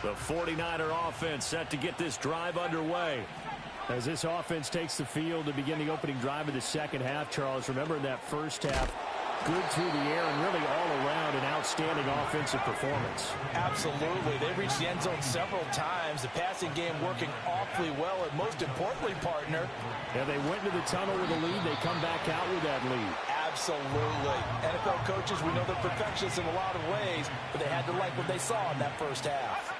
The 49er offense set to get this drive underway. As this offense takes the field to begin the opening drive of the second half, Charles, remember in that first half, good through the air and really all around an outstanding offensive performance. Absolutely. They reached the end zone several times. The passing game working awfully well. And most importantly, partner, yeah, they went into the tunnel with a lead. They come back out with that lead. Absolutely. NFL coaches, we know they're perfectionists in a lot of ways, but they had to like what they saw in that first half.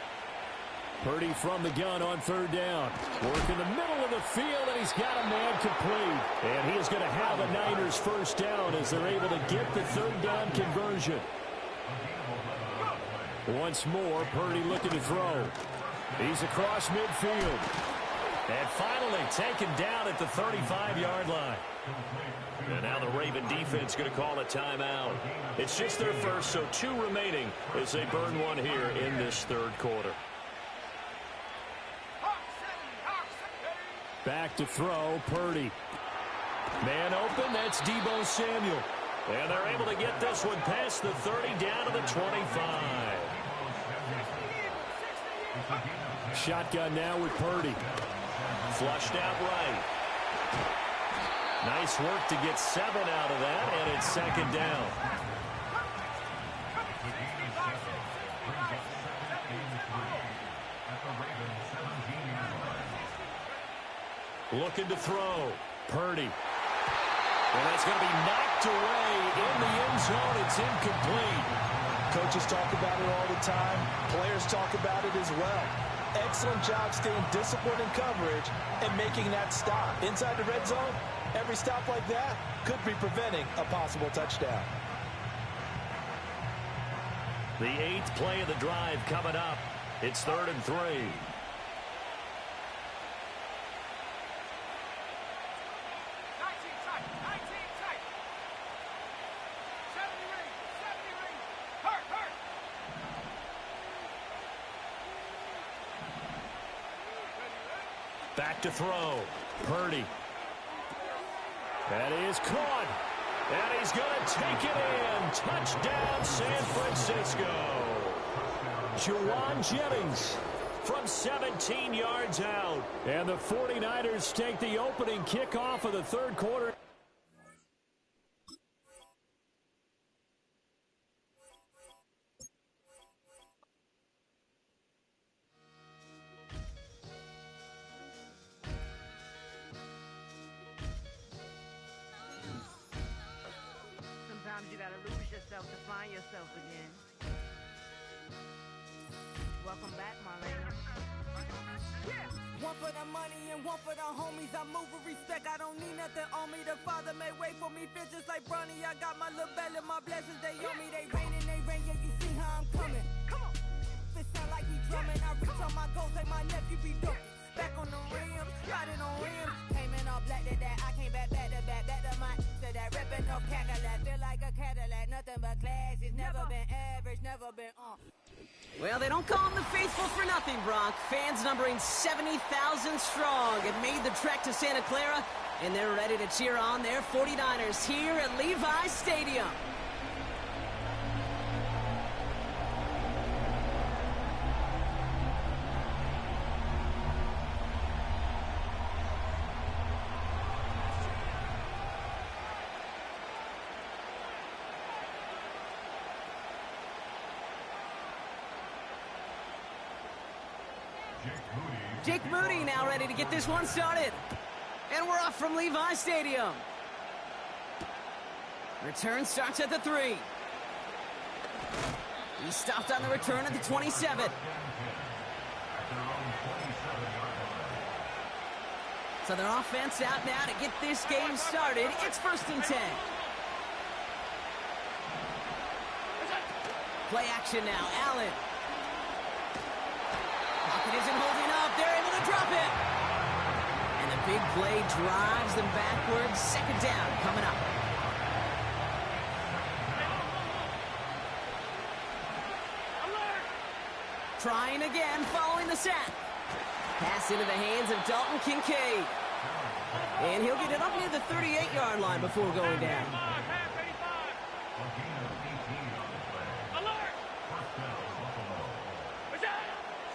Purdy from the gun on third down. Work in the middle of the field, and he's got a man complete. And he is going to have a Niners first down as they're able to get the third down conversion. Once more, Purdy looking to throw. He's across midfield. And finally taken down at the 35-yard line. And now the Raven defense going to call a timeout. It's just their first, so 2 remaining as they burn one here in this third quarter. Back to throw, Purdy. Man open, that's Deebo Samuel. And they're able to get this one past the 30 down to the 25. Shotgun now with Purdy. Flushed out right. Nice work to get 7 out of that, and it's second down. Looking to throw. Purdy. And that's going to be knocked away in the end zone. It's incomplete. Coaches talk about it all the time. Players talk about it as well. Excellent job staying disciplined in coverage and making that stop. Inside the red zone, every stop like that could be preventing a possible touchdown. The 8th play of the drive coming up. It's 3rd and 3. Back to throw. Purdy. That is caught. And he's going to take it in. Touchdown, San Francisco. Juwan Jennings from 17 yards out. And the 49ers take the opening kickoff of the third quarter. You gotta lose yourself to find yourself again. Welcome back, Marlena. Yeah. One for the money and one for the homies. I move with respect. I don't need nothing on me. The Father may wait for me. Bitches like Bronny. I got my little belly. My blessings, they on me. They rain and they rain. Yeah, you see how I'm coming. Come on. This sound like he drumming. I reach on my goals like my nephew be dope. Back on the rims, riding on rims. Came in all black to that. I came back to back to my to that ripping off Cadillac. Feel like a Cadillac, nothing but class. It's never been average, never been Well, they don't call them the faithful for nothing, Brock. Fans numbering 70,000 strong have made the trek to Santa Clara, and they're ready to cheer on their 49ers here at Levi Stadium. Jake Moody now ready to get this one started. And we're off from Levi Stadium. Return starts at the 3. He stopped on the return at the 27. So their offense out now to get this game started. It's 1st and 10. Play action now. Allen. Pocket isn't holding up. They're able to drop it. And the big play drives them backwards. 2nd down coming up. Trying again following the sack. Pass into the hands of Dalton Kincaid. And he'll get it up near the 38-yard line before going down.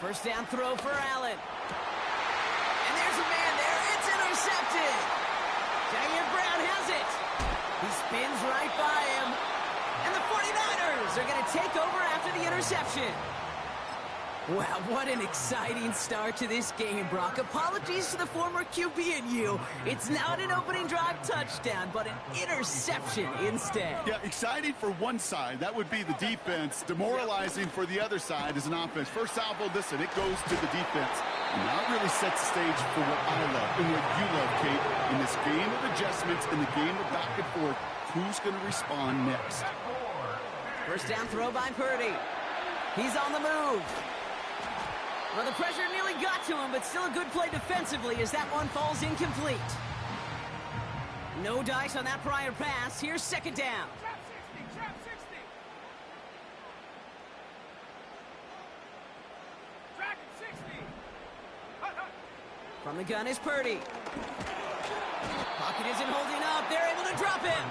First down throw for Allen. And there's a man there. It's intercepted. Jair Brown has it. He spins right by him. And the 49ers are going to take over after the interception. Wow, what an exciting start to this game, Brock. Apologies to the former QB and you. It's not an opening drive touchdown, but an interception instead. Yeah, exciting for one side. That would be the defense. Demoralizing for the other side as an offense. First salvo, listen, it goes to the defense. And that really sets the stage for what I love and what you love, Kate. In this game of adjustments, in the game of back and forth, who's going to respond next? First down throw by Purdy. He's on the move. Well, the pressure nearly got to him, but still a good play defensively as that one falls incomplete. No dice on that prior pass. Here's second down. Trap 60. Dragon 60. From the gun is Purdy. Pocket isn't holding up. They're able to drop him.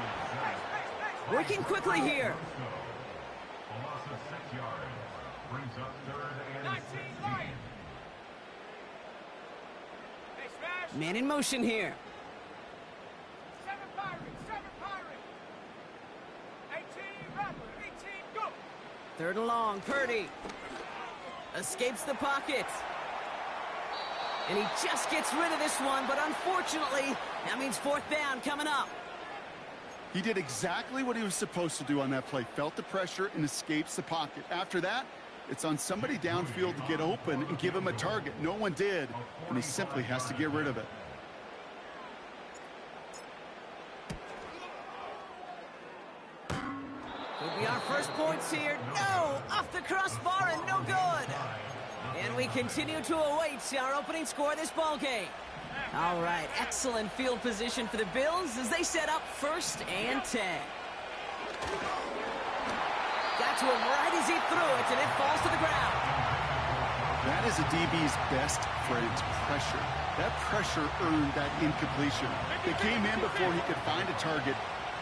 Working quickly here. Brings up third and 19 Lions. Hey, smash. Man in motion here. 7 Pirates. 18 Rapper. 18 go. Third and long. Purdy escapes the pocket. And he just gets rid of this one, but unfortunately, that means fourth down coming up. He did exactly what he was supposed to do on that play. Felt the pressure and escapes the pocket. After that, it's on somebody downfield to get open and give him a target. No one did, and he simply has to get rid of it. Could be our first points here. No! Off the crossbar and no good. And we continue to await our opening score of this ball game. All right, excellent field position for the Bills as they set up 1st and 10. Got to him right as he threw it, and it falls to the ground. That is a DB's best friend, pressure. That pressure earned that incompletion. They came in before he could find a target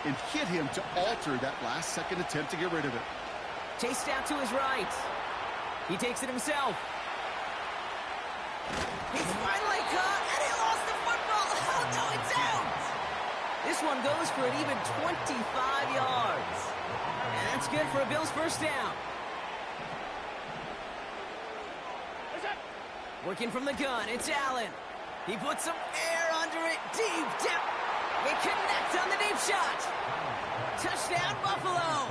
and hit him to alter that last-second attempt to get rid of it. Chased out to his right. He takes it himself. He's finally caught, and he lost the football. Oh, no, it's out. This one goes for an even 25 yards. And that's good for a Bills first down. Working from the gun, it's Allen. He puts some air under it, deep dip. He connects on the deep shot. Touchdown, Buffalo.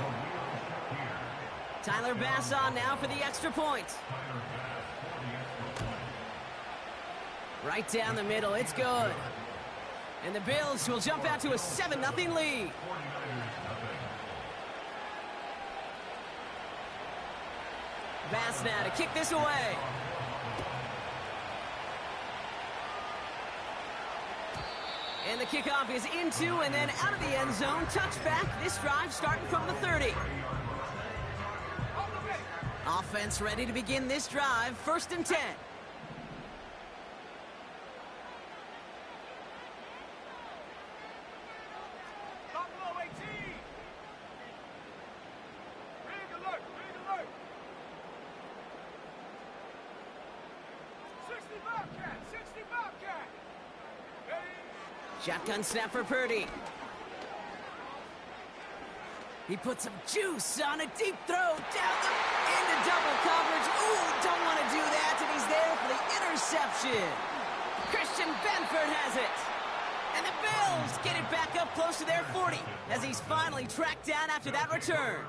Tyler Bass on now for the extra point. Right down the middle, it's good. And the Bills will jump out to a 7-0 lead. Bass now to kick this away. And the kickoff is into and then out of the end zone. Touchback, this drive starting from the 30. Offense ready to begin this drive, 1st and 10. Buffalo 18. Rig alert. 60 Bobcat. Ready? Shotgun snap for Purdy. He puts some juice on a deep throw down into double coverage. Ooh, don't want to do that, and he's there for the interception. Christian Benford has it. And the Bills get it back up close to their 40 as he's finally tracked down after that return.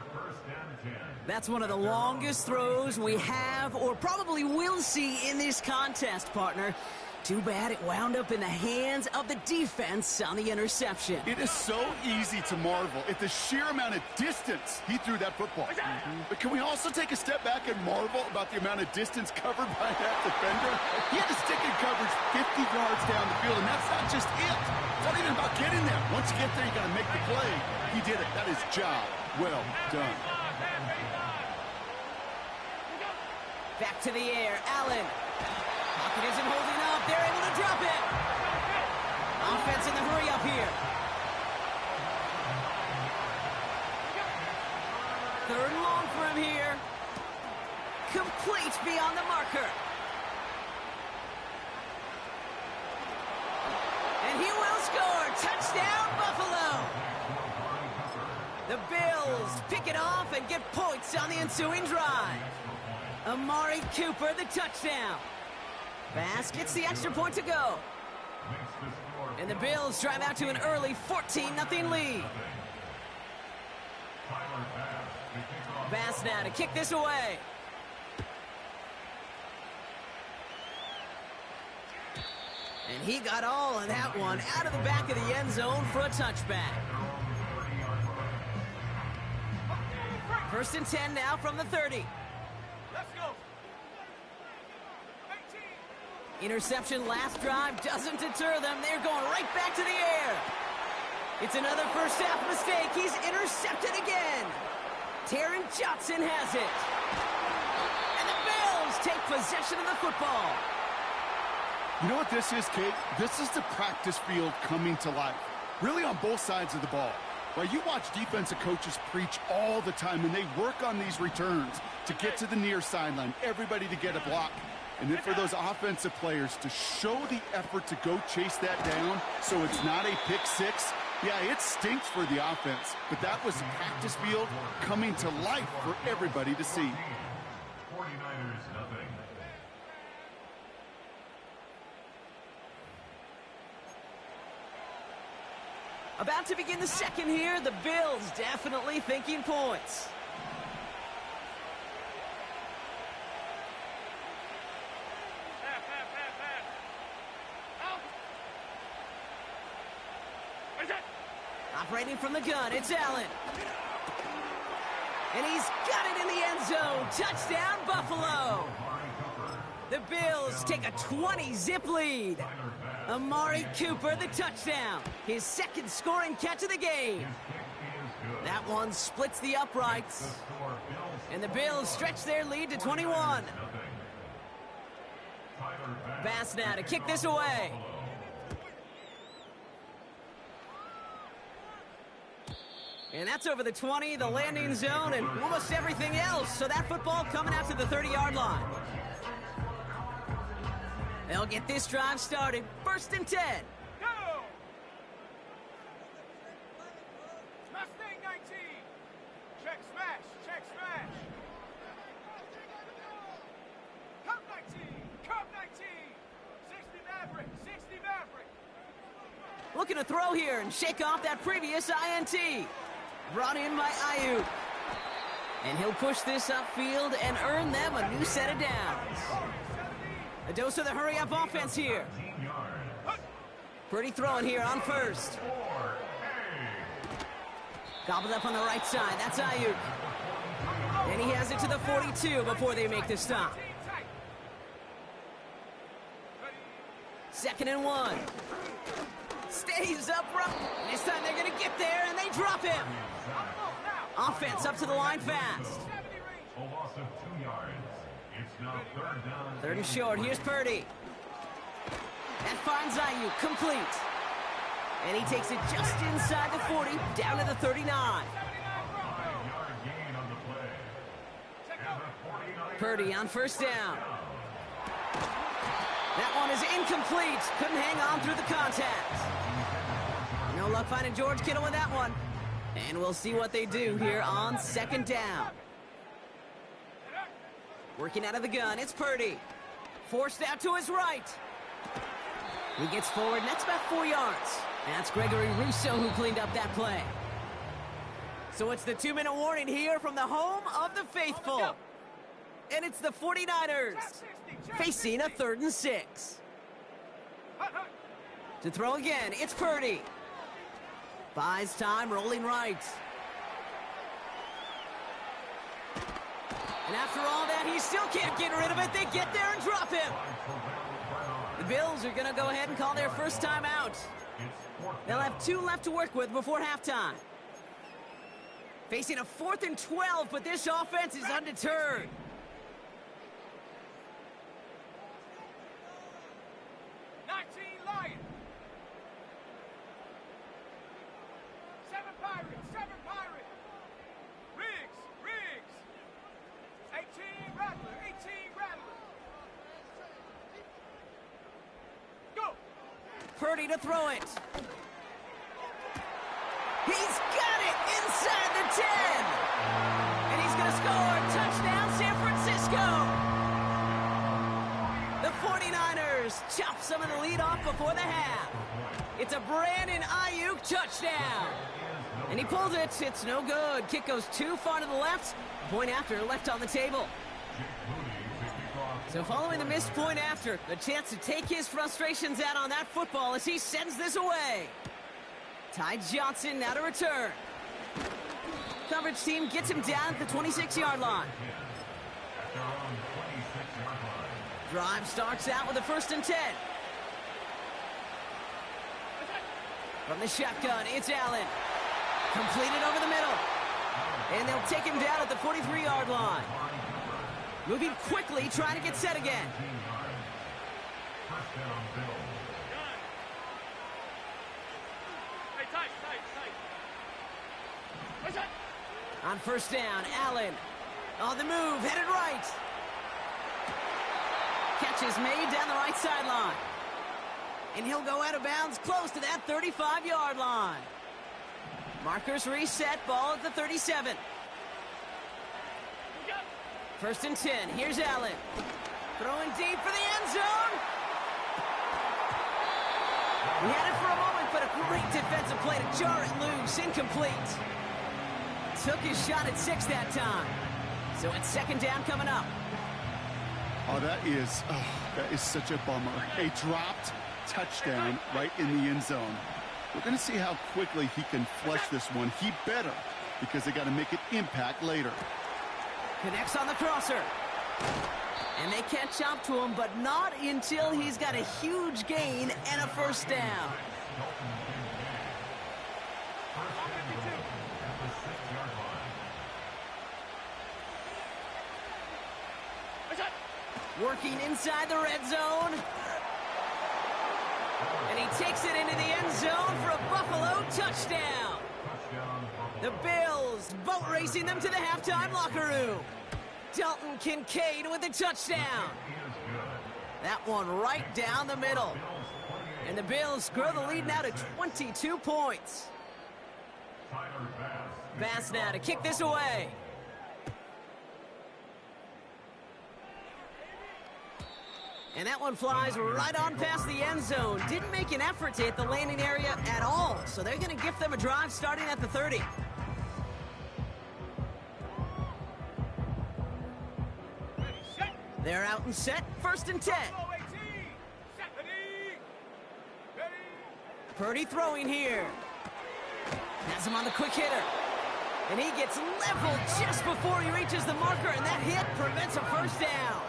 That's one of the longest throws we have or probably will see in this contest, partner. Too bad it wound up in the hands of the defense on the interception. It is so easy to marvel at the sheer amount of distance he threw that football. But can we also take a step back and marvel about the amount of distance covered by that defender? He had to stick in coverage 50 yards down the field, and that's not just it. It's not even about getting there. Once you get there, you got to make the play. He did it. That is job well done. Back to the air, Allen. Pocket isn't holding up. They're able to drop it. Offense in the hurry up here. 3rd and long for him here. complete beyond the marker. And he will score. Touchdown, Buffalo. The Bills pick it off and get points on the ensuing drive. Amari Cooper, the touchdown. Bass gets the extra point to go. And the Bills drive out to an early 14-0 lead. Bass now to kick this away. And he got all of that one out of the back of the end zone for a touchback. 1st and 10 now from the 30. Let's go. Interception last drive doesn't deter them. They're going right back to the air. It's another first half mistake. He's intercepted again. Taron Johnson has it. And the Bills take possession of the football. You know what this is, Kate? This is the practice field coming to life. Really on both sides of the ball. Right, you watch defensive coaches preach all the time, and they work on these returns to get to the near sideline, everybody to get a block. And then for those offensive players to show the effort to go chase that down so it's not a pick six, yeah, it stinks for the offense. But that was the practice field coming to life for everybody to see. 49ers nothing. About to begin the second here. The Bills definitely thinking points. Operating from the gun, it's Allen. And he's got it in the end zone. Touchdown, Buffalo. The Bills take a 20-zip lead. Amari Cooper, the touchdown. His second scoring catch of the game. That one splits the uprights. And the Bills stretch their lead to 21. Bass now to kick this away. And that's over the 20, the landing zone, and almost everything else. So that football coming out to the 30-yard line. They'll get this drive started. 1st and 10. Go! Mustang 19. Check smash. Check smash. Cup 19. Cup 19. 60 Maverick. 60 Maverick. Looking to throw here and shake off that previous INT. Brought in by Ayuk. And he'll push this upfield and earn them a new set of downs. A dose of the hurry-up offense here. Pretty throwing here on first. Gobbled up on the right side. That's Ayuk. And he has it to the 42 before they make the stop. 2nd and 1. Stays upright. This time they're going to get there, and they drop him. Offense up to the line fast. A loss of 2 yards. It's now 3rd down. 3rd and short. Here's Purdy. That finds Ayuk complete. And he takes it just inside the 40, down to the 39. 5-yard gain on the play. And the 49ers Purdy on 1st down. That one is incomplete. Couldn't hang on through the contact. No luck finding George Kittle with that one. And we'll see what they do here on 2nd down. Working out of the gun, it's Purdy. Forced out to his right. He gets forward, and that's about 4 yards. That's Gregory Rousseau who cleaned up that play. So it's the 2-minute warning here from the home of the faithful. And it's the 49ers facing a 3rd and 6. To throw again, it's Purdy. Buys time, rolling right. And after all that, he still can't get rid of it. They get there and drop him. The Bills are going to go ahead and call their first time out. They'll have 2 left to work with before halftime. Facing a 4th and 12, but this offense is undeterred. Lions. 7 Pirates. 7 Pirates. Riggs. 18 Rattler. 18 Purdy to throw it. He's got it inside the 10. And he's going to score. Touchdown, San Francisco. The 49ers chop some of the lead off before the half. It's a Brandon Ayuk touchdown. And he pulls it. It's no good. Kick goes too far to the left. Point after left on the table. So following the missed point after, the chance to take his frustrations out on that football as he sends this away. Ty Johnson now to return. Coverage team gets him down at the 26-yard line. Drive starts out with a 1st and 10. From the shotgun, it's Allen. Completed over the middle. And they'll take him down at the 43-yard line. Moving quickly, trying to get set again. On 1st down, Allen. On the move, headed right. Catch is made down the right sideline. And he'll go out of bounds close to that 35-yard line. Markers reset, ball at the 37. 1st and 10, here's Allen. Throwing deep for the end zone. He had it for a moment, but a great defensive play to jar it loose. Incomplete. Took his shot at 6 that time. So it's 2nd down coming up. Oh, that is such a bummer. A dropped touchdown right in the end zone. We're going to see how quickly he can flush this one. He better, because they got to make it impact later. Connects on the crosser. And they catch up to him, but not until he's got a huge gain and a 1st down. Working inside the red zone. And he takes it into the end zone for a Buffalo touchdown. The Bills boat racing them to the halftime locker room. Dalton Kincaid with a touchdown. That one right down the middle. And the Bills grow the lead now to 22 points. Bass now to kick this away. And that one flies right on past the end zone. Didn't make an effort to hit the landing area at all. So they're going to gift them a drive starting at the 30. They're out and set. 1st and 10. Purdy throwing here. Has him on the quick hitter. And he gets leveled just before he reaches the marker. And that hit prevents a 1st down.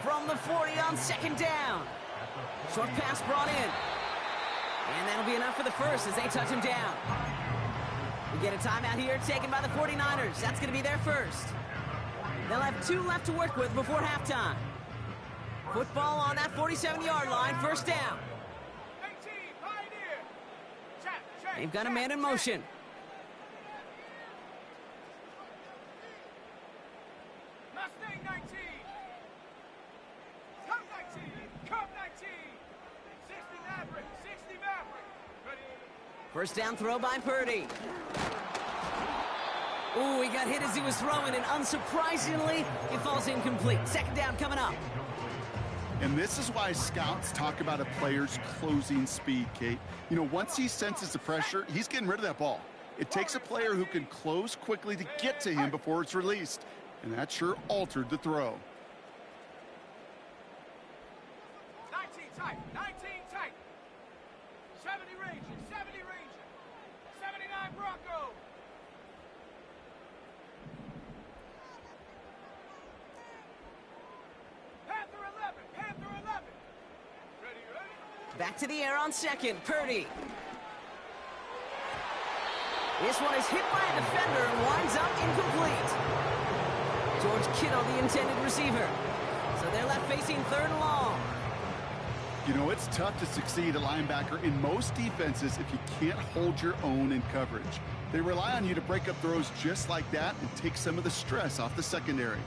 From the 40 on 2nd down. Short pass brought in. And that'll be enough for the 1st as they touch him down. We get a timeout here taken by the 49ers. That's going to be their 1st. They'll have 2 left to work with before halftime. Football on that 47-yard line. 1st down. They've got a man in motion. Mustang 19. Come 19. Come 19. 60 Maverick. 60 Maverick. Ready? 1st down throw by Purdy. Ooh, he got hit as he was throwing, and unsurprisingly, it falls incomplete. 2nd down coming up. And this is why scouts talk about a player's closing speed, Kate. You know, once he senses the pressure, he's getting rid of that ball. It takes a player who can close quickly to get to him before it's released. And that sure altered the throw. 19 tight. 19 tight. 70 Ranger. 70 Ranger. 79 Bronco. Panther 11. Panther 11. Ready, ready? Back to the air on 2nd. Purdy. This one is hit by a defender and winds up incomplete. George Kittle, the intended receiver. So they're left facing 3rd and long. You know, it's tough to succeed at linebacker in most defenses if you can't hold your own in coverage. They rely on you to break up throws just like that and take some of the stress off the secondary.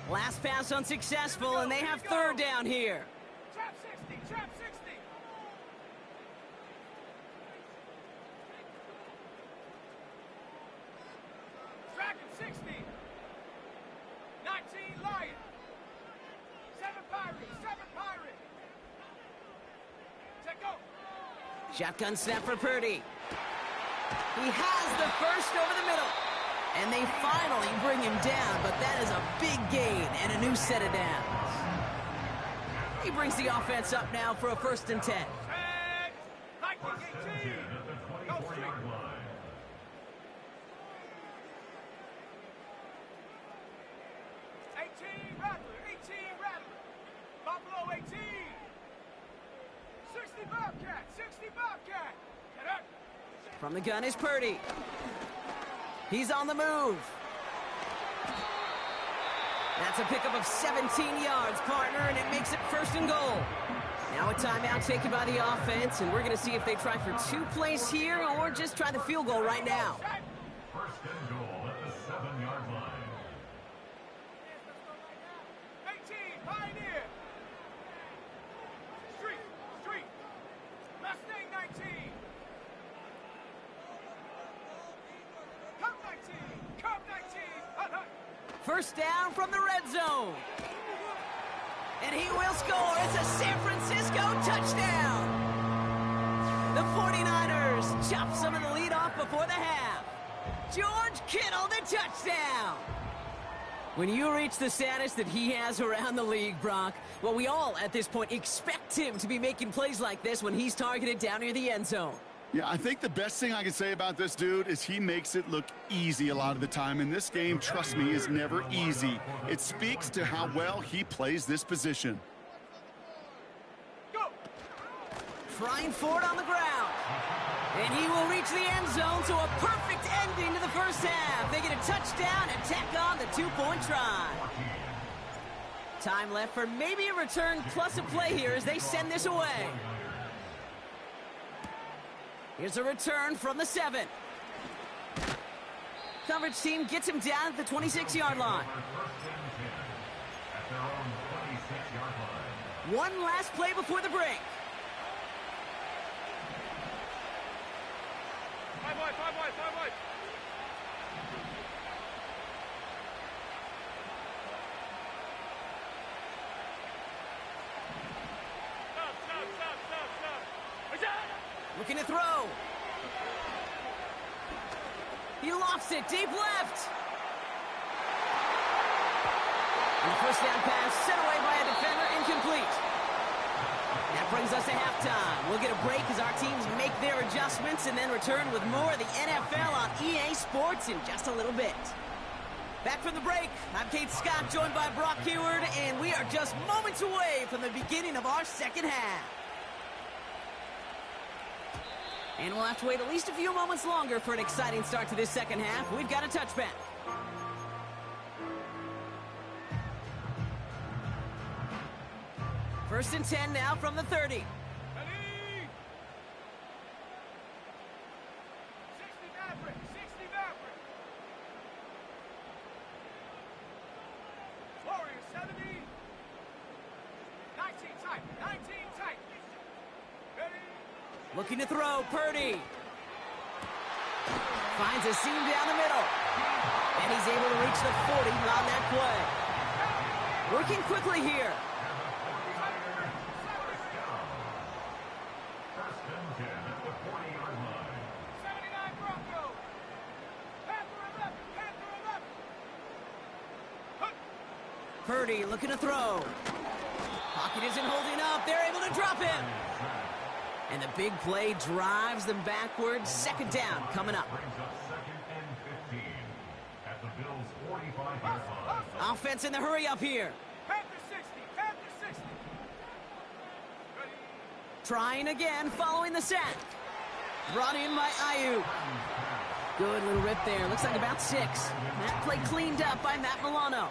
Last pass unsuccessful, and they have 3rd down here. Trap 60. Shotgun snap for Purdy. He has the first over the middle. And they finally bring him down, but that is a big gain and a new set of downs. He brings the offense up now for a 1st and 10. Buffalo 18. 60 Bobcat, 60 Bobcat. Get up. From the gun is Purdy. He's on the move. That's a pickup of 17 yards, partner, and it makes it 1st and goal. Now a timeout taken by the offense, and we're going to see if they try for 2 plays here or just try the field goal right now. 1st and goal at the 7-yard line. 18, Pioneer. Street. Mustang 19. Cup 19. Hut. 1st down from the red zone. And he will score. It's a San Francisco touchdown. The 49ers chop some of the lead off before the half. George Kittle, the touchdown. When you reach the status that he has around the league, Brock, well, we all at this point expect him to be making plays like this when he's targeted down near the end zone. Yeah, I think the best thing I can say about this dude is he makes it look easy a lot of the time. And this game, trust me, is never easy. It speaks to how well he plays this position. Go. Trying for it on the ground. And he will reach the end zone, so a perfect ending to the 1st half. They get a touchdown and tack on the 2-point try. Time left for maybe a return plus a play here as they send this away. Here's a return from the 7. Coverage team gets him down at the 26-yard line. One last play before the break. 5 wide. Stop. Looking to throw. He lofts it deep left. And the 1st down pass set away by a defender, incomplete. That brings us to halftime. We'll get a break as our teams make their adjustments and then return with more of the NFL on EA Sports in just a little bit. Back from the break, I'm Kate Scott, joined by Brock Huard, and we are just moments away from the beginning of our 2nd half. And we'll have to wait at least a few moments longer for an exciting start to this 2nd half. We've got a touchback. First and 10 now from the 30. 60 Maverick. Warriors 70. 19 tight. Ready? Looking to throw, Purdy. Finds a seam down the middle. And he's able to reach the 40 on that play. Working quickly here. Purdy looking to throw. Pocket isn't holding up. They're able to drop him. And the big play drives them backwards. 2nd down coming up. Offense in the hurry up here. Panther 60. Trying again following the sack. Brought in by Aiyuk. Good little rip there. Looks like about 6. That play cleaned up by Matt Milano.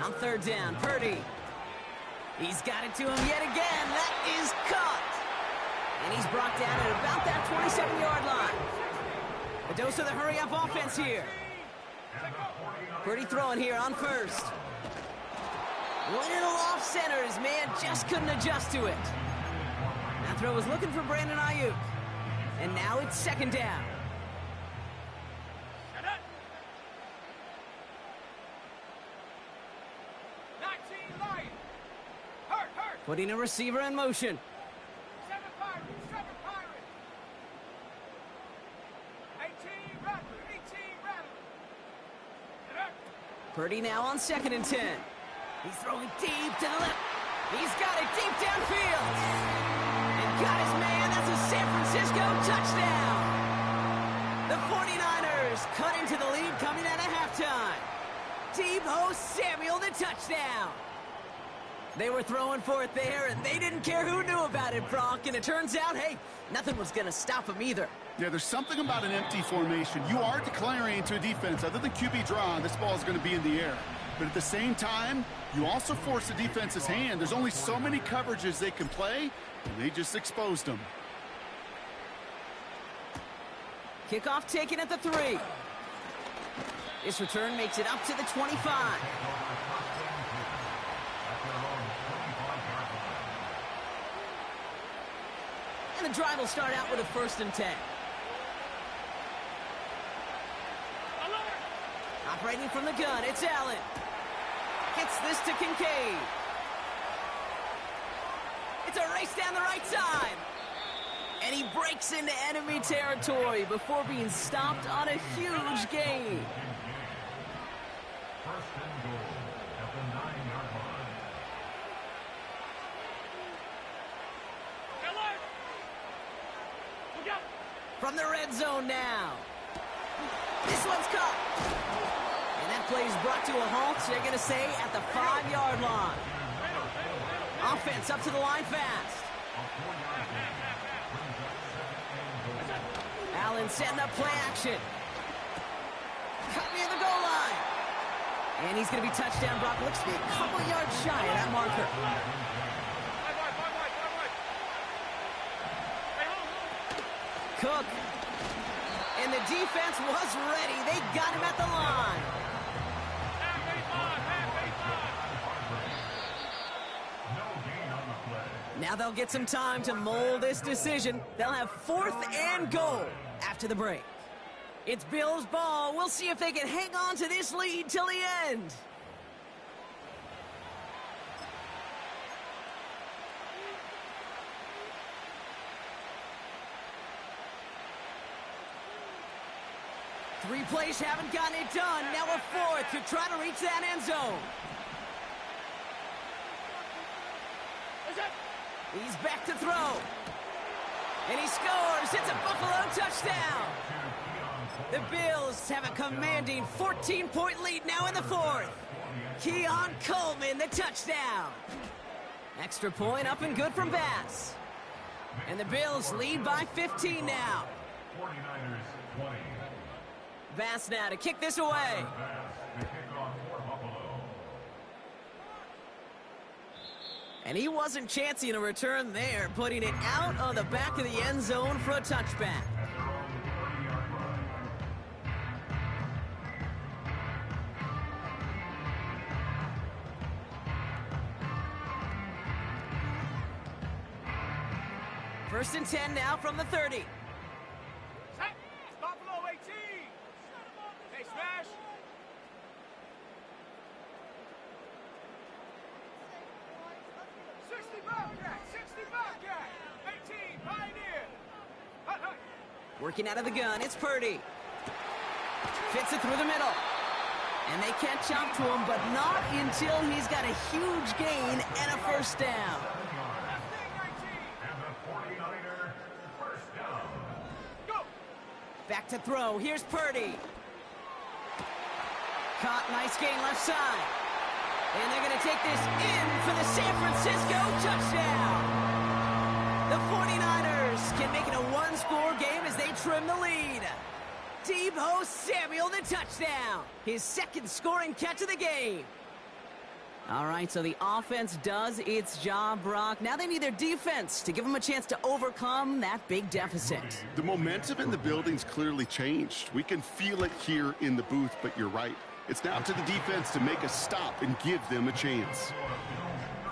On 3rd down, Purdy. He's got it to him yet again. That is caught. And he's brought down at about that 27-yard line. A dose of the hurry-up offense here. Purdy throwing here on 1st. Little off center. His man just couldn't adjust to it. That throw was looking for Brandon Aiyuk. And now it's 2nd down. Putting a receiver in motion. 7 Pirates, 7 Pirates. 18 Rattler, 18 Rattler. Purdy now on 2nd and 10. He's throwing deep to the left. He's got it deep downfield. And got his man. That's a San Francisco touchdown. The 49ers cut into the lead coming out of halftime. Deebo Samuel, the touchdown. They were throwing for it there, and they didn't care who knew about it, Brock. And it turns out, hey, nothing was going to stop them either. Yeah, there's something about an empty formation. You are declaring to a defense, other than QB draw, this ball is going to be in the air. But at the same time, you also force the defense's hand. There's only so many coverages they can play, and they just exposed them. Kickoff taken at the 3. This return makes it up to the 25. And the drive will start out with a 1st and 10. Operating from the gun, it's Allen. Gets this to Kincaid. It's a race down the right side. And he breaks into enemy territory before being stopped on a huge gain. 1st and goal at the 9-yard line. From the red zone now. This one's caught. And that play is brought to a halt, so they're going to say at the 5-yard line. Offense up to the line fast. Allen setting up play action. Cut near the goal line. And he's going to be touchdown. Brock looks to be a couple yards shy of that marker. Cook. And the defense was ready. They got him at the line. Now they'll get some time to mold this decision. They'll have 4th and goal after the break. It's Bills ball. We'll see if they can hang on to this lead till the end. Three plays haven't gotten it done. Now a 4th to try to reach that end zone. He's back to throw. And he scores. It's a Buffalo touchdown. The Bills have a commanding 14-point lead now in the 4th. Keon Coleman, the touchdown. Extra point up and good from Bass. And the Bills lead by 15 now. 49ers 20. Bass now to kick this away. The kickoff for Buffalo. And he wasn't chancing a return there, putting it out on the back of the end zone for a touchback. First and 10 now from the 30. Buffalo 18. Hey, smash. Working out of the gun, it's Purdy. Fits it through the middle. And they can't jump to him, but not until he's got a huge gain and a 1st down. Back to throw. Here's Purdy. Caught, nice gain left side. And they're going to take this in for the San Francisco touchdown. The 49ers can make it a 1-score game as they trim the lead. Deebo Samuel, the touchdown. His 2nd scoring catch of the game. All right, so the offense does its job, Brock. Now they need their defense to give them a chance to overcome that big deficit. The momentum in the building's clearly changed. We can feel it here in the booth, but you're right. It's now to the defense to make a stop and give them a chance.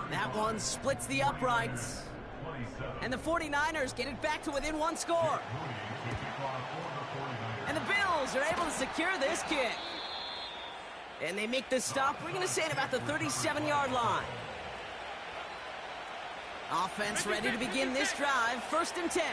That one splits the uprights. And the 49ers get it back to within 1 score. And the Bills are able to secure this kick. And they make the stop, we're going to say, at about the 37-yard line. Offense ready to begin this drive. 1st and 10.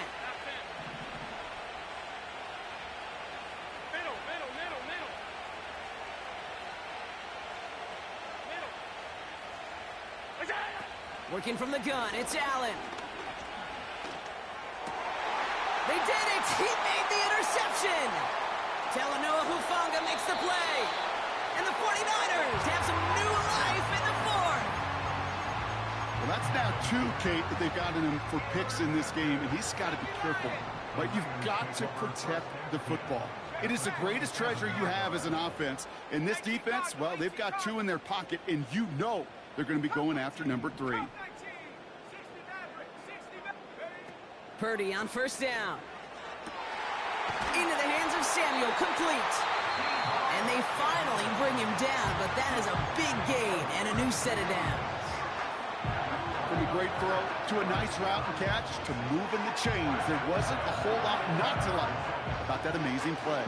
Working from the gun, it's Allen. They did it! He made the interception! Talanoa Hufanga makes the play. And the 49ers have some new life in the 4th. Well, that's now 2, Kate, that they've gotten him for picks in this game, and he's got to be careful. But you've got to protect the football. It is the greatest treasure you have as an offense. In this defense, well, they've got 2 in their pocket, and you know they're going to be going after number 3. Purdy on 1st down. Into the hands of Samuel, complete. And they finally bring him down, but that is a big gain and a new set of downs. From a great throw to a nice route and catch to moving the chains. There wasn't a whole lot not to like about that amazing play.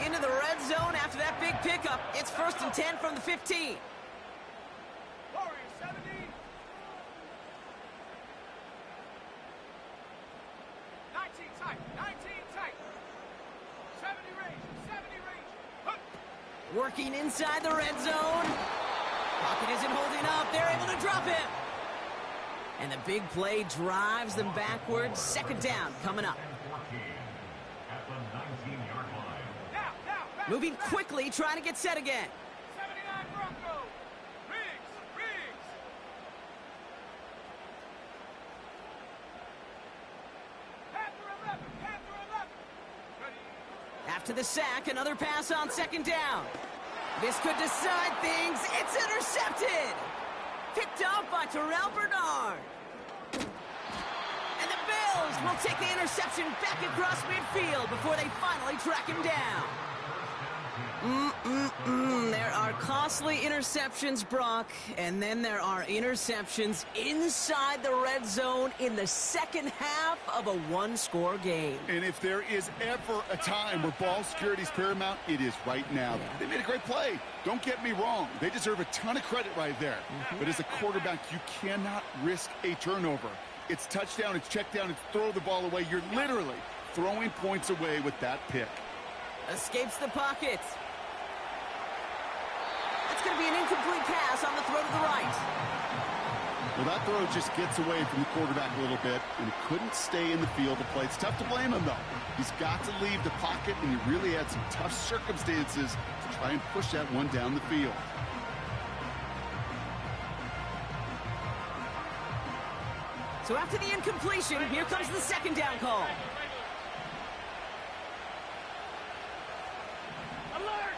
Into the red zone after that big pickup. It's 1st and 10 from the 15. Warriors 70. 19 tight. 19 tight. 70 range. 70 range. Hup. Working inside the red zone. Pocket isn't holding up. They're able to drop him. And the big play drives them backwards. 2nd down coming up. At the 19-yard line. Now. Moving quickly, trying to get set again. 79 Broncos. Riggs. Panther 11. Ready. After the sack, another pass on 2nd down. This could decide things. It's intercepted. Picked up by Terrell Bernard. And the Bills will take the interception back across midfield before they finally track him down. There are costly interceptions, Brock, and then there are interceptions inside the red zone in the 2nd half of a 1-score game. And if there is ever a time where ball security is paramount, it is right now. They made a great play. Don't get me wrong. They deserve a ton of credit right there. But as a quarterback, you cannot risk a turnover. It's touchdown, it's check down, it's throw the ball away. You're literally throwing points away with that pick. Escapes the pocket. That's going to be an incomplete pass on the throw to the right. Well, that throw just gets away from the quarterback a little bit, and he couldn't stay in the field to play. It's tough to blame him, though. He's got to leave the pocket, and he really had some tough circumstances to try and push that one down the field. So after the incompletion, here comes the 2nd down call. Alert!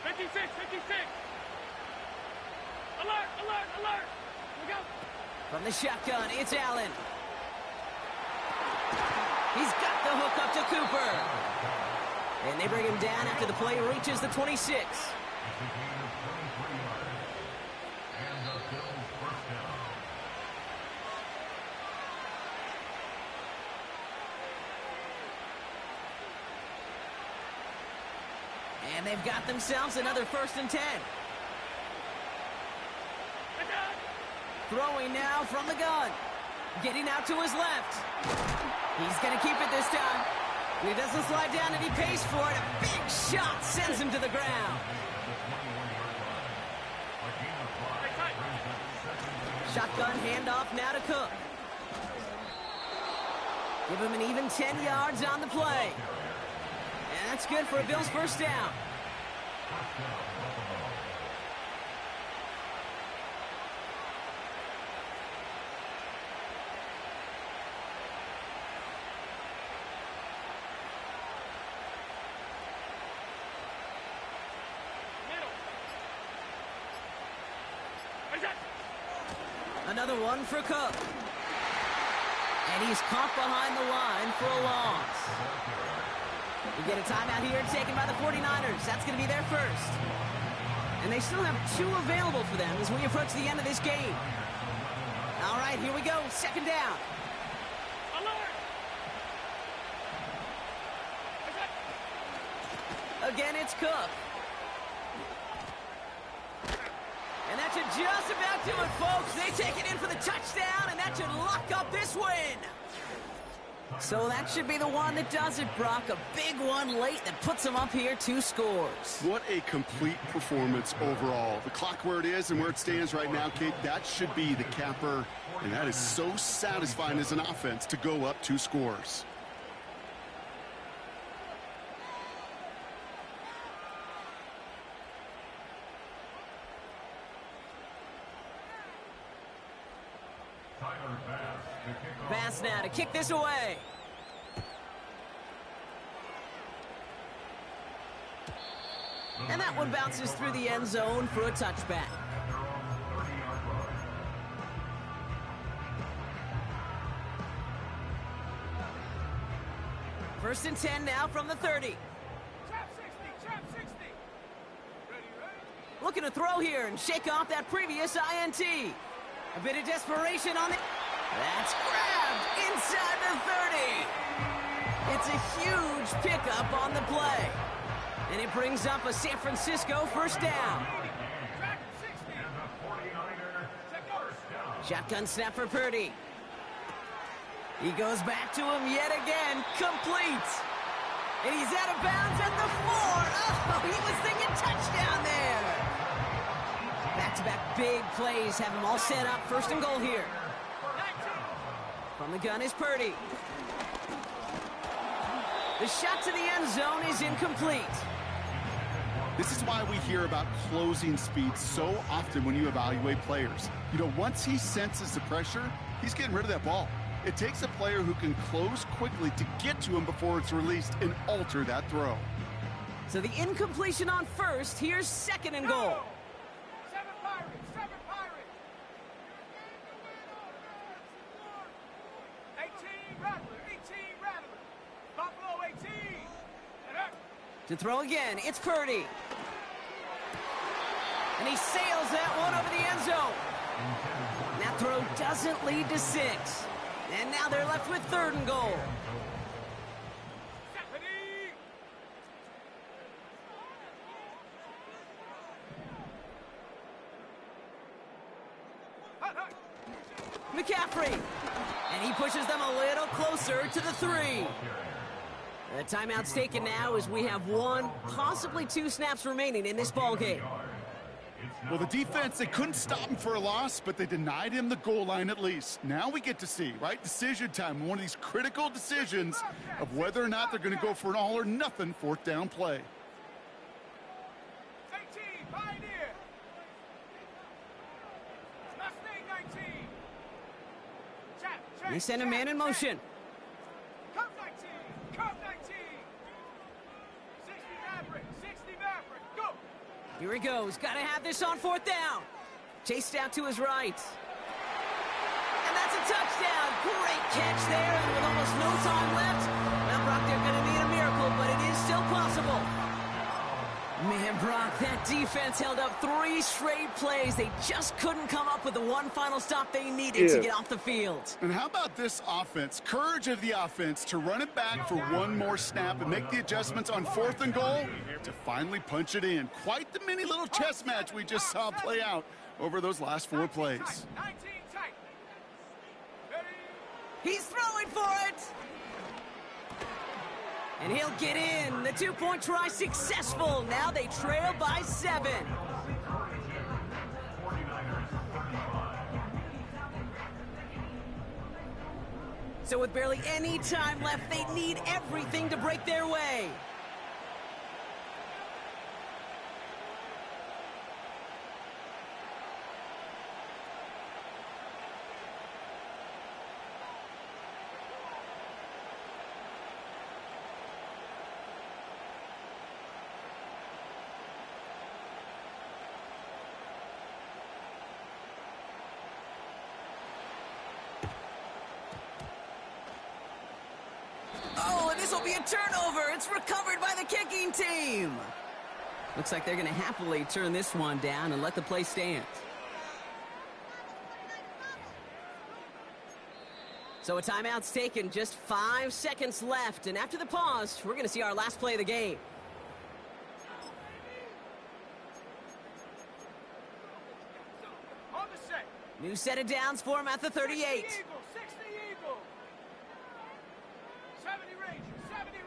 56. Alert! We go. From the shotgun, it's Allen. He's got the hook up to Cooper. And they bring him down after the play reaches the 26. And they've got themselves another 1st and 10. Throwing now from the gun. Getting out to his left. He's going to keep it this time. He doesn't slide down and he pays for it. A big shot sends him to the ground. Shotgun handoff now to Cook. Give him an even 10 yards on the play. And that's good for a Bills 1st down. Another one for Cook. And he's caught behind the line for a loss. We get a timeout here taken by the 49ers. That's going to be their first. And they still have 2 available for them as we approach the end of this game. All right, here we go. 2nd down. Alert! Again, it's Cook. should just about do it, folks. They take it in for the touchdown, and that should lock up this win. So that should be the one that does it, Brock. A big one late that puts them up here 2 scores. What a complete performance overall. The clock where it is and where it stands right now, Kate, that should be the capper. And that is so satisfying as an offense to go up 2 scores. Bass now to kick this away. And that one bounces through the end zone for a touchback. First and 10 now from the 30. Trap 60. Ready. Looking to throw here and shake off that previous INT. A bit of desperation on it. That's grabbed inside the 30. It's a huge pickup on the play. And it brings up a San Francisco first down. Shotgun snap for Purdy. He goes back to him yet again. Complete. And he's out of bounds at the 4. Oh, he was thinking touchdown there. Back-to-back big plays have him all set up. First and goal here. From the gun is Purdy. The shot to the end zone is incomplete. This is why we hear about closing speed so often when you evaluate players. You know, once he senses the pressure, he's getting rid of that ball. It takes a player who can close quickly to get to him before it's released and alter that throw. So the incompletion on first. Here's second and goal. 7 Pirates. 18 Rattler. Buffalo 18. To throw again, it's Purdy. And he sails that one over the end zone. That throw doesn't lead to 6. And now they're left with third and goal. McCaffrey. And he pushes them a little closer to the 3. The timeout's taken now as we have 1, possibly 2 snaps remaining in this ball game. Well, the defense, they couldn't stop him for a loss, but they denied him the goal line at least. Now we get to see, right? Decision time, one of these critical decisions of whether or not they're going to go for an all-or-nothing 4th down play. 18, Pioneer. Mustang 19. They send a man in motion. Cub 19. 60 Maverick. Go. Here he goes. Got to have this on 4th down. Chased out to his right. And that's a touchdown. Great catch there. And with almost no time left, well, Brock, they're going to need a miracle, but it is still possible. Man, Brock, that defense held up 3 straight plays. They just couldn't come up with the one final stop they needed to get off the field. And how about this offense? Courage of the offense to run it back for one more snap and make the adjustments on 4th and goal to finally punch it in. Quite the mini little chess match we just saw play out over those last 4 plays. 19 tight. Ready. He's throwing for it. And he'll get in. The 2-point try successful. Now they trail by 7. So with barely any time left, they need everything to break their way. Oh, and this will be a turnover. It's recovered by the kicking team. Looks like they're going to happily turn this one down and let the play stand. So a timeout's taken, just 5 seconds left. And after the pause, we're going to see our last play of the game. New set of downs for him at the 38. 60 Eagle, 60 Eagle. 70 Ranger, 70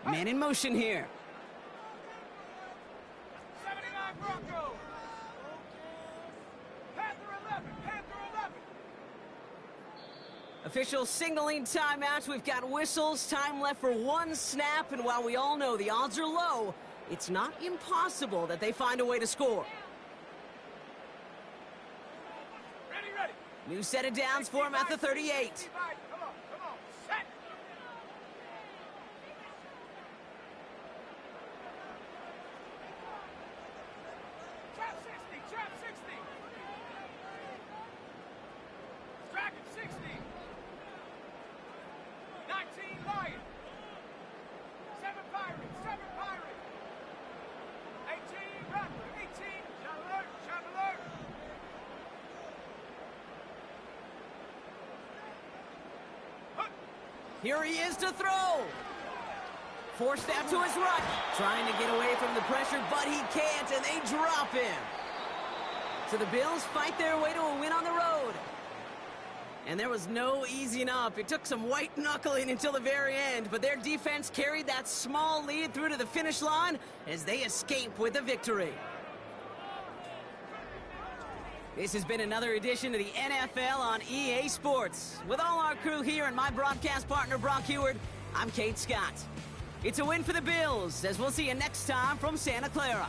Ranger. Man in motion here. 79 Bronco. Panther 11, Panther 11. Official signaling timeouts. We've got whistles. Time left for one snap. And while we all know the odds are low, it's not impossible that they find a way to score. Ready. New set of downs for him at the 38. Come on, set. Trap 60. Dragon 60. 19 Lion. 7 Pirate. 18 Raptor. 18 Traveler. Here he is to throw. Forced out to his right. Trying to get away from the pressure, but he can't, and they drop him. So the Bills fight their way to a win on the road. And there was no easing up. It took some white knuckling until the very end, but their defense carried that small lead through to the finish line as they escape with the victory. This has been another edition of the NFL on EA Sports. With all our crew here and my broadcast partner, Brock Heward, I'm Kate Scott. It's a win for the Bills, as we'll see you next time from Santa Clara.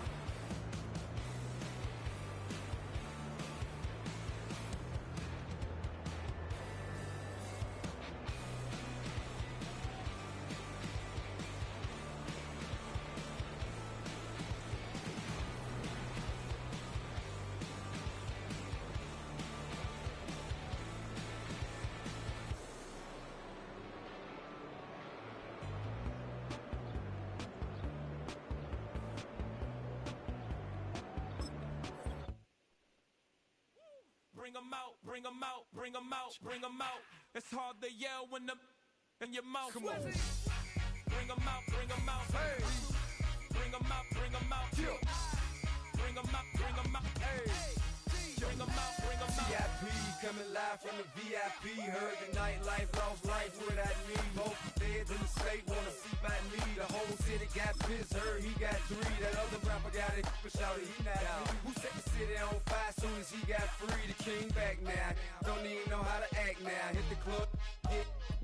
Bring 'em out. It's hard to yell when the in your mouth. Come on. Bring 'em out. Hey. Bring 'em out. Bring 'em out. Hey. Bring 'em out. VIP coming live from the VIP. Heard the nightlife, lost life without me. Both feds in the state wanna see my knee. The whole city got pissed, heard he got 3. That other rapper got it, but shouted he not out. Who set the city on fire soon as he got free? The king back now, don't even know how to act now. Hit the club,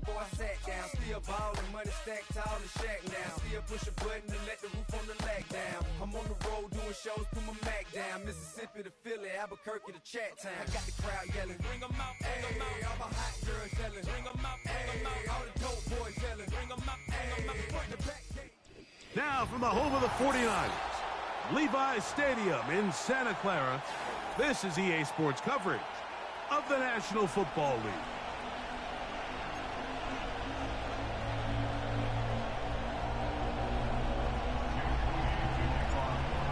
boy I sat down. Still ballin', money stacked tall and shack now. Still push a button and let the roof on the lag down. I'm on the road doing shows, put my Mac down. Mississippi to Philly, Albuquerque to Chat Town. I got the crowd yelling, bring 'em out, bring 'em out. All my hot girls yelling, bring 'em out, bring 'em out. All the dope boys yelling, bring 'em out, bring 'em out. Front to back. Now from the home of the 49ers, Levi's Stadium in Santa Clara, this is EA Sports coverage of the National Football League.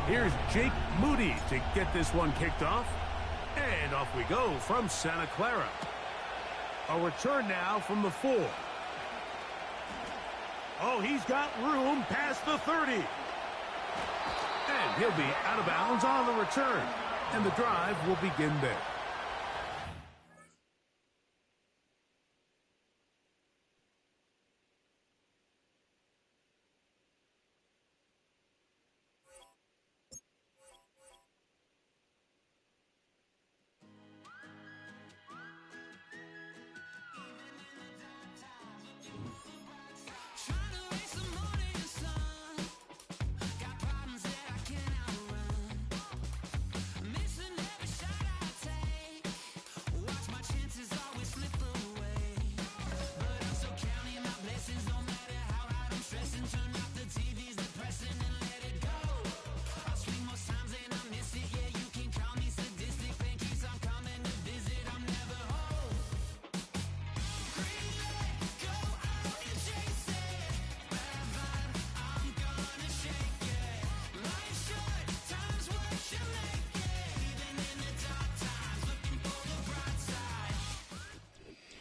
Here's Jake Moody to get this one kicked off. And off we go from Santa Clara. A return now from the 4. Oh, he's got room past the 30. And he'll be out of bounds on the return. And the drive will begin there.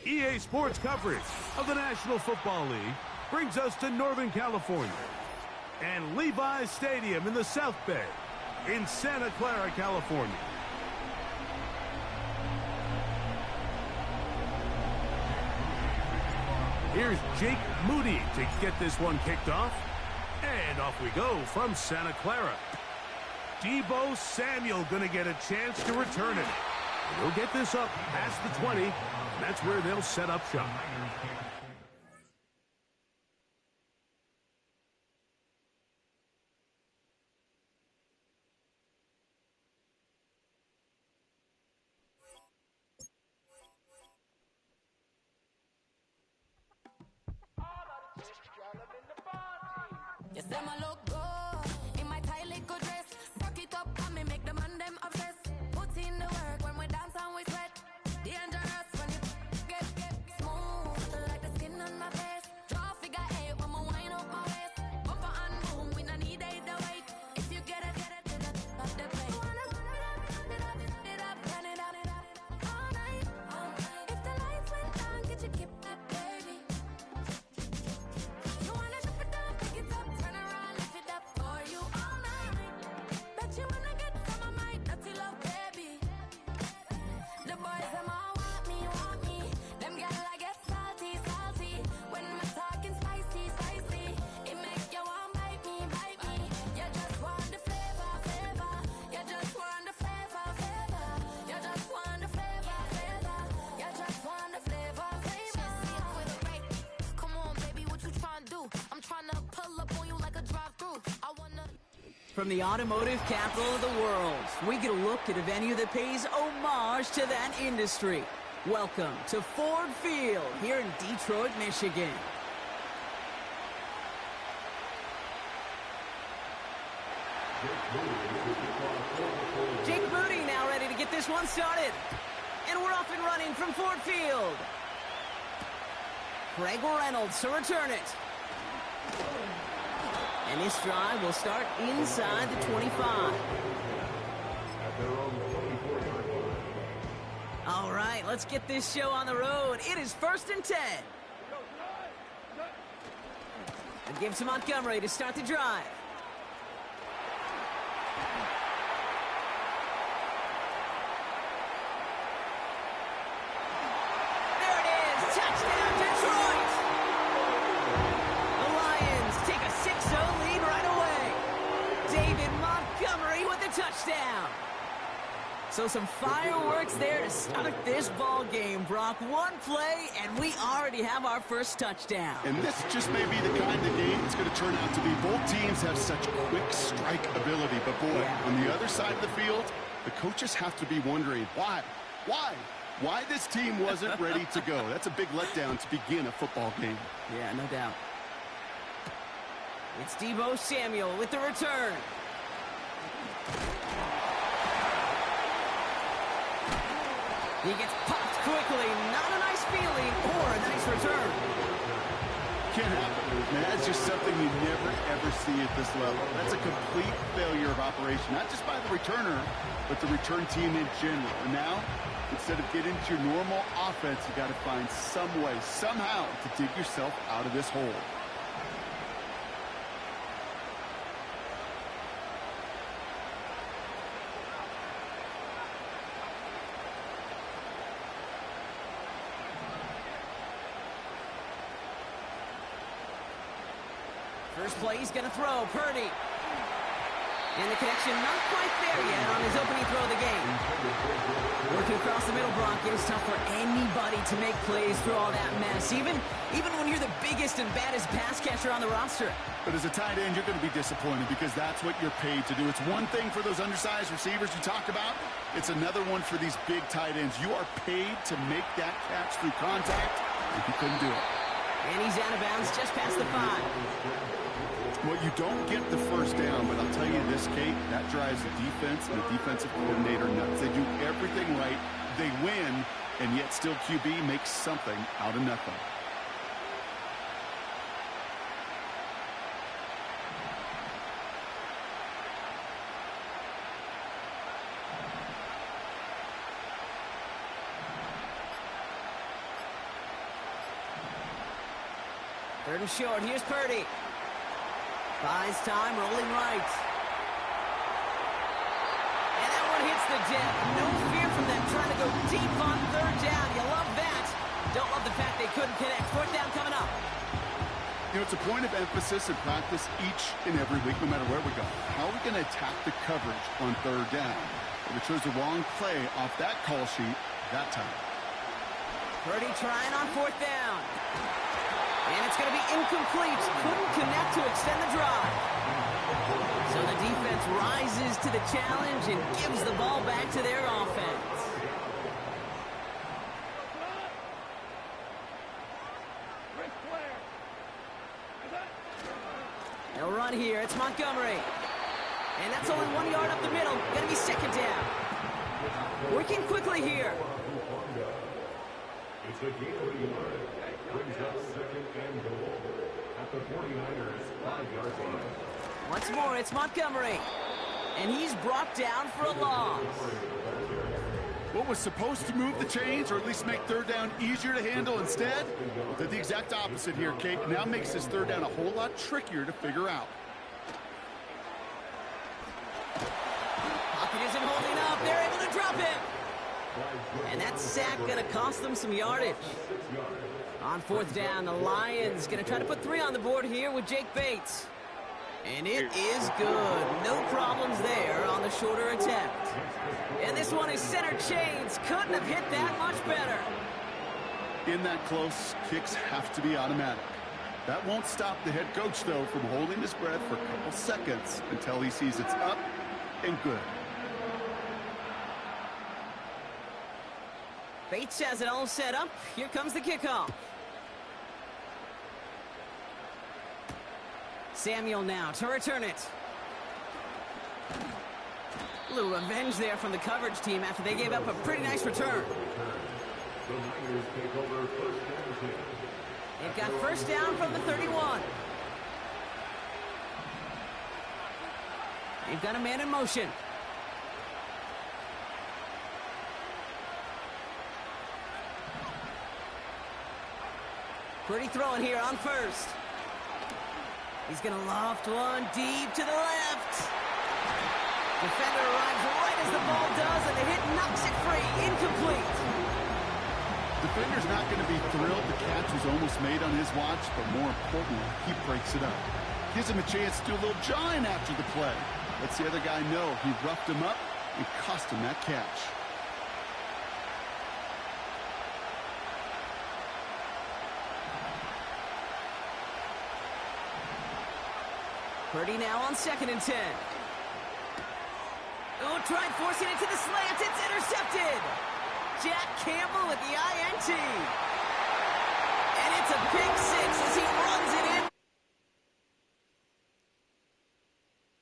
EA Sports coverage of the National Football League brings us to Northern California and Levi's Stadium in the South Bay in Santa Clara, California. Here's Jake Moody to get this one kicked off. And off we go from Santa Clara. Deebo Samuel going to get a chance to return it. He'll get this up past the 20. And that's where they'll set up shop. Yes, them a look good in my tight little dress. Rock it up and me make the man them obsessed. Put in the work when we dance and we sweat. Dangerous when you get smooth like the skin on my face. Draw figure eight when we wind up my waist. Bumper and boom, we no need either wait. If you get it to the top of the plate. Turn it up all night. If the lights went down, get your kip up, baby. You wanna drop it down, pick it up, turn around, lift it up for you all night. Bet you wanna get some of my dirty love, baby. The boys them all want me. Them gyal I get salty. When my talking spicy. It make you want bite me. You just want the flavor. You just want the flavor. You just want the flavor. You just want the flavor. With a rape. Come on, baby, what you tryna do? I'm tryna pull up on you like a drive-thru. I wanna. From the automotive capital of the world, we get a look at a venue that pays homage to that industry. Welcome to Ford Field here in Detroit, Michigan. Jake Moody now ready to get this one started. And we're off and running from Ford Field. Craig Reynolds to return it. And this drive will start inside the 25. All right, let's get this show on the road. It is 1st and 10. And give to Montgomery to start the drive. There it is. Touchdown, Detroit. The Lions take a 6-0 lead right away. David Montgomery with the touchdown. So some fireworks there to start this ball game, Brock. One play, and we already have our first touchdown. And this just may be the kind of game it's going to turn out to be. Both teams have such quick strike ability. But, boy, on the other side of the field, the coaches have to be wondering, why this team wasn't ready to go. That's a big letdown to begin a football game. Yeah, no doubt. It's Deebo Samuel with the return. He gets popped quickly. Not a nice feeling or a nice return. Can't happen. Man, that's just something you never, ever see at this level. That's a complete failure of operation, not just by the returner, but the return team in general. And now, instead of getting to your normal offense, you got to find some way, somehow, to dig yourself out of this hole. First play, he's going to throw. Purdy. And the connection not quite there yet on his opening throw of the game. Working across the middle, Brock. It is tough for anybody to make plays through all that mess, even when you're the biggest and baddest pass catcher on the roster. But as a tight end, you're going to be disappointed because that's what you're paid to do. It's one thing for those undersized receivers you talk about. It's another one for these big tight ends. You are paid to make that catch through contact, and he couldn't do it. And he's out of bounds just past the 5. Well, you don't get the first down, but I'll tell you this, Kate, that drives the defense and the defensive coordinator nuts. They do everything right, they win, and yet still QB makes something out of nothing. Third and short, here's Purdy. Buys time, rolling right. And that one hits the deck. No fear from them trying to go deep on third down. You love that. Don't love the fact they couldn't connect. Fourth down coming up. You know, it's a point of emphasis in practice each and every week, no matter where we go. How are we going to attack the coverage on third down? If it chose the wrong play off that call sheet that time. Purdy trying on fourth down. And it's going to be incomplete. Couldn't connect to extend the drive. So the defense rises to the challenge and gives the ball back to their offense. They'll run here. It's Montgomery. And that's only 1 yard up the middle. Going to be second down. Working quickly here. It's a gain of a yard. Brings up second and goal at the 49ers 5-yard line. Once more, it's Montgomery. And he's brought down for a loss. What was supposed to move the chains, or at least make third down easier to handle instead, did the exact opposite here, Kate. Now makes this third down a whole lot trickier to figure out. Pocket isn't holding up. They're able to drop him. And that sack going to cost them some yardage. On fourth down, the Lions going to try to put 3 on the board here with Jake Bates. And it is good. No problems there on the shorter attempt. And this one is center chains. Couldn't have hit that much better. In that close, kicks have to be automatic. That won't stop the head coach, though, from holding his breath for a couple seconds until he sees it's up and good. Bates has it all set up. Here comes the kickoff. Samuel now to return it. A little revenge there from the coverage team after they gave up a pretty nice return. The Niners take over first down. They've got first down from the 31. They've got a man in motion. Pretty throwing here on first. He's going to loft one deep to the left. Defender arrives right as the ball does, and the hit knocks it free. Incomplete. Defender's not going to be thrilled the catch was almost made on his watch, but more importantly, he breaks it up. Gives him a chance to do a little jawing after the play. Lets the other guy know he roughed him up and cost him that catch. Purdy now on 2nd and 10. Oh, tried forcing it to the slant. It's intercepted. Jack Campbell with the INT. And it's a pick 6 as he runs it in.